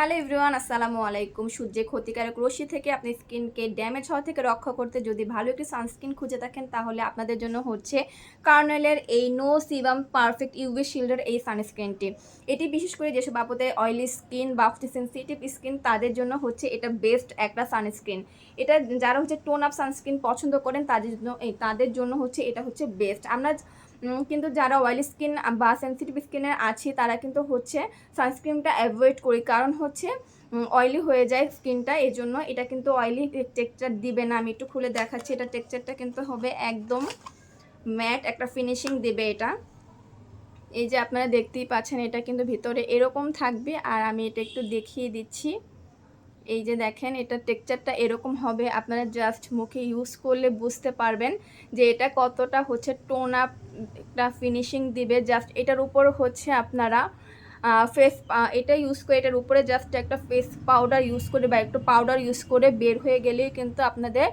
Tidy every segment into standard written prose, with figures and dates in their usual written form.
Hello everyone, আসসালামু আলাইকুম। সূর্যের ক্ষতিকারক রশ্মি থেকে আপনি স্কিনকে ড্যামেজ হওয়া থেকে রক্ষা করতে যদি ভালো একটি সানস্ক্রিন খুঁজে থাকেন, তাহলে আপনাদের জন্য হচ্ছে কার্নেলের এই নো সিবাম পারফেক্ট ইউভি শিল্ডের এই সানস্ক্রিনটি। এটি বিশেষ করে যেসব আপুদের অয়েলি স্কিন বা সেন্সিটিভ স্কিন, তাদের জন্য হচ্ছে এটা বেস্ট একটা সানস্ক্রিন। এটা যারা হচ্ছে টোন আপ সানস্ক্রিন পছন্দ করেন, তাদের জন্য হচ্ছে এটা হচ্ছে বেস্ট। আমরা কিন্তু যারা অয়েলি স্কিন বা সেন্সিটিভ স্কিনের আছি, তারা কিন্তু হচ্ছে সানস্ক্রিনটা অ্যাভয়েড করি, কারণ হচ্ছে অয়েলি হয়ে যায় স্কিনটা। এই জন্য এটা কিন্তু অয়েলি টেক্সচার দিবে না। আমি একটু খুলে দেখাচ্ছি, এটা টেক্সচারটা কিন্তু হবে একদম ম্যাট একটা ফিনিশিং দেবে এটা। এই যে আপনারা দেখতেই পাচ্ছেন, এটা কিন্তু ভিতরে এরকম থাকবে। আর আমি এটা একটু দেখিয়ে দিচ্ছি। এই যে দেখেন, এটা টেক্সচারটা এরকম হবে। আপনারা জাস্ট মুখে ইউজ করলে বুঝতে পারবেন যে এটা কতটা হচ্ছে টোন আপ একটা ফিনিশিং দিবে। জাস্ট এটার উপর হচ্ছে আপনারা এটা ইউজ করে, এটার উপরে জাস্ট একটা ফেস পাউডার ইউজ করে বা একটু পাউডার ইউজ করে বের হয়ে গেলেই কিন্তু আপনাদের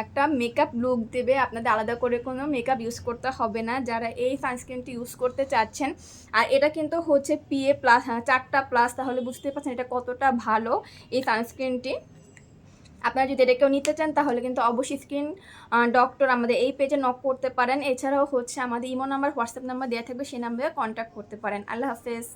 একটা মেকআপ লুক দেবে। আপনাদের আলাদা করে কোনো মেকআপ ইউজ করতে হবে না, যারা এই সানস্ক্রিনটি ইউজ করতে চাচ্ছেন। আর এটা কিন্তু হচ্ছে PA+, 4টা প্লাস, তাহলে বুঝতে পারছেন এটা কতটা ভালো এই সানস্ক্রিনটি। আপনারা যদি এটা কেউ নিতে চান, তাহলে কিন্তু অবশ্যই স্কিন ডক্টর আমাদের এই পেজে নক করতে পারেন। এছাড়াও হচ্ছে আমাদের ইমো নাম্বার, হোয়াটসঅ্যাপ নাম্বার দেওয়া থাকবে, সেই নাম্বারে কন্ট্যাক্ট করতে পারেন। আল্লাহ হাফেজ।